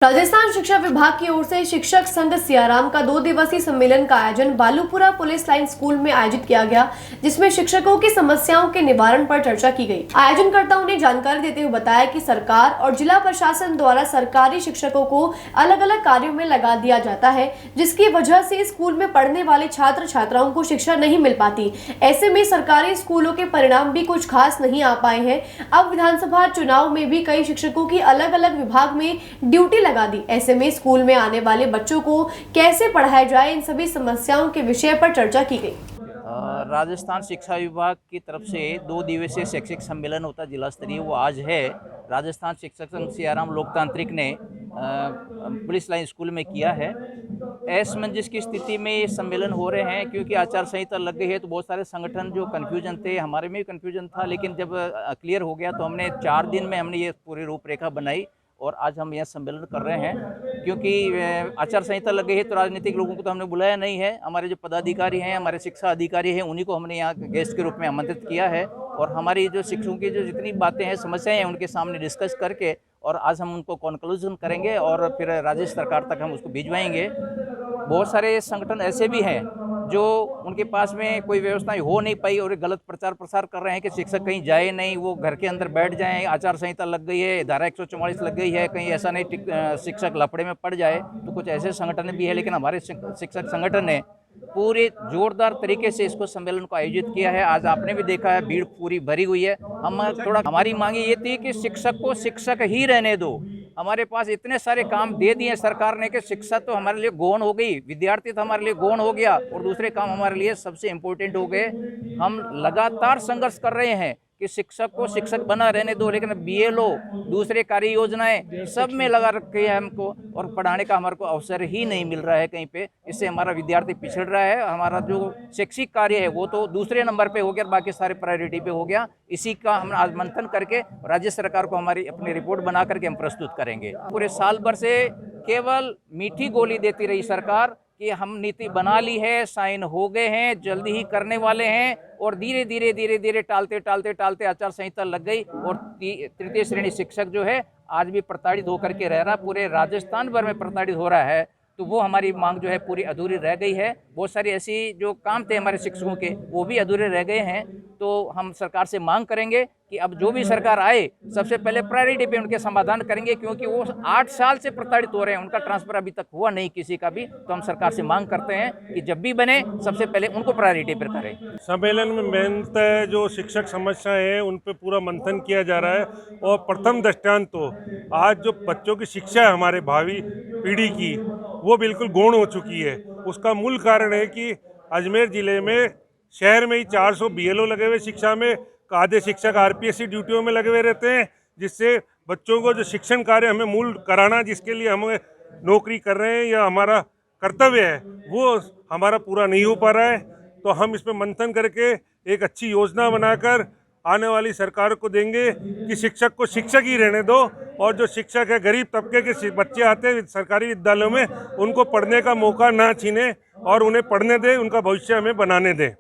राजस्थान शिक्षा विभाग की ओर से शिक्षक संघ सियाराम का 2 दिवसीय सम्मेलन का आयोजन बालूपुरा पुलिस लाइन स्कूल में आयोजित किया गया, जिसमें शिक्षकों की समस्याओं के निवारण पर चर्चा की गई। आयोजनकर्ताओं ने जानकारी देते हुए बताया कि सरकार और जिला प्रशासन द्वारा सरकारी शिक्षकों को अलग अलग कार्यों में लगा दिया जाता है, जिसकी वजह से स्कूल में पढ़ने वाले छात्र छात्राओं को शिक्षा नहीं मिल पाती। ऐसे में सरकारी स्कूलों के परिणाम भी कुछ खास नहीं आ पाए हैं। अब विधानसभा चुनाव में भी कई शिक्षकों की अलग अलग विभाग में ड्यूटी लगा दी। ऐसे में स्कूल में आने वाले बच्चों को कैसे पढ़ाया जाए, इन सभी समस्याओं के विषय पर चर्चा की गई। राजस्थान शिक्षा विभाग की तरफ से 2 दिवसीय शैक्षिक सम्मेलन होता जिला स्तरीय, वो आज है। राजस्थान शिक्षक संघ सियाराम लोकतांत्रिक ने पुलिस लाइन स्कूल में किया है। असमंजस की स्थिति में ये सम्मेलन हो रहे हैं क्योंकि आचार संहिता लग गई है, तो बहुत सारे संगठन जो कन्फ्यूजन थे, हमारे में भी कन्फ्यूजन था, लेकिन जब क्लियर हो गया तो हमने 4 दिन में हमने ये पूरी रूपरेखा बनाई और आज हम यह सम्मेलन कर रहे हैं। क्योंकि आचार संहिता लग गई है तो राजनीतिक लोगों को तो हमने बुलाया नहीं है। हमारे जो पदाधिकारी हैं, हमारे शिक्षा अधिकारी हैं, उन्हीं को हमने यहाँ गेस्ट के रूप में आमंत्रित किया है और हमारी जो शिक्षकों की जो जितनी बातें हैं, समस्याएं हैं, उनके सामने डिस्कस करके और आज हम उनको कंक्लूजन करेंगे और फिर राज्य सरकार तक हम उसको भिजवाएंगे। बहुत सारे संगठन ऐसे भी हैं जो उनके पास में कोई व्यवस्थाएं हो नहीं पाई और गलत प्रचार प्रसार कर रहे हैं कि शिक्षक कहीं जाए नहीं, वो घर के अंदर बैठ जाएं, आचार संहिता लग गई है, धारा 144 लग गई है, कहीं ऐसा नहीं शिक्षक लफड़े में पड़ जाए। तो कुछ ऐसे संगठन भी है, लेकिन हमारे शिक्षक संगठन ने पूरे जोरदार तरीके से इसको सम्मेलन को आयोजित किया है। आज आपने भी देखा है, भीड़ पूरी भरी हुई है। हमारी मांगी ये थी कि शिक्षक को शिक्षक ही रहने दो। हमारे पास इतने सारे काम दे दिए सरकार ने कि शिक्षा तो हमारे लिए गौण हो गई, विद्यार्थी तो हमारे लिए गौण हो गया और दूसरे काम हमारे लिए सबसे इम्पोर्टेंट हो गए। हम लगातार संघर्ष कर रहे हैं कि शिक्षक को शिक्षक बना रहने दो, लेकिन बीएलओ दूसरे कार्य योजनाएं सब में लगा रखे हैं हमको और पढ़ाने का हमारे को अवसर ही नहीं मिल रहा है कहीं पे। इससे हमारा विद्यार्थी पिछड़ रहा है। हमारा जो शैक्षिक कार्य है वो तो दूसरे नंबर पे हो गया, बाकी सारे प्रायोरिटी पे हो गया। इसी का हम आज मंथन करके राज्य सरकार को हमारी अपनी रिपोर्ट बना करके हम प्रस्तुत करेंगे। पूरे साल भर से केवल मीठी गोली देती रही सरकार कि हम नीति बना ली है, साइन हो गए हैं, जल्दी ही करने वाले हैं और धीरे धीरे टालते आचार संहिता लग गई और तृतीय श्रेणी शिक्षक जो है आज भी प्रताड़ित होकर के रह रहा, पूरे राजस्थान भर में प्रताड़ित हो रहा है। तो वो हमारी मांग जो है पूरी अधूरी रह गई है। बहुत सारी ऐसी जो काम थे हमारे शिक्षकों के वो भी अधूरे रह गए हैं। तो हम सरकार से मांग करेंगे कि अब जो भी सरकार आए सबसे पहले प्रायोरिटी पे उनके समाधान करेंगे, क्योंकि वो 8 साल से प्रताड़ित हो रहे हैं, उनका ट्रांसफर अभी तक हुआ नहीं किसी का भी। तो हम सरकार से मांग करते हैं कि जब भी बने सबसे पहले उनको प्रायोरिटी पर करें। सम्मेलन में मेनतः जो शिक्षक समस्याएं हैं उन पर पूरा मंथन किया जा रहा है और प्रथम दृष्टांत तो आज जो बच्चों की शिक्षा है हमारे भावी पीढ़ी की, वो बिल्कुल गौण हो चुकी है। उसका मूल कारण है कि अजमेर ज़िले में शहर में ही 400 बीएलओ लगे हुए शिक्षा में, आधे शिक्षक आरपीएससी ड्यूटियों में लगे हुए रहते हैं, जिससे बच्चों को जो शिक्षण कार्य हमें मूल कराना, जिसके लिए हम नौकरी कर रहे हैं या हमारा कर्तव्य है, वो हमारा पूरा नहीं हो पा रहा है। तो हम इस पर मंथन करके एक अच्छी योजना बनाकर आने वाली सरकार को देंगे कि शिक्षक को शिक्षक ही रहने दो और जो शिक्षक है गरीब तबके के बच्चे आते हैं सरकारी विद्यालयों में, उनको पढ़ने का मौका ना छीने और उन्हें पढ़ने दें, उनका भविष्य हमें बनाने दें।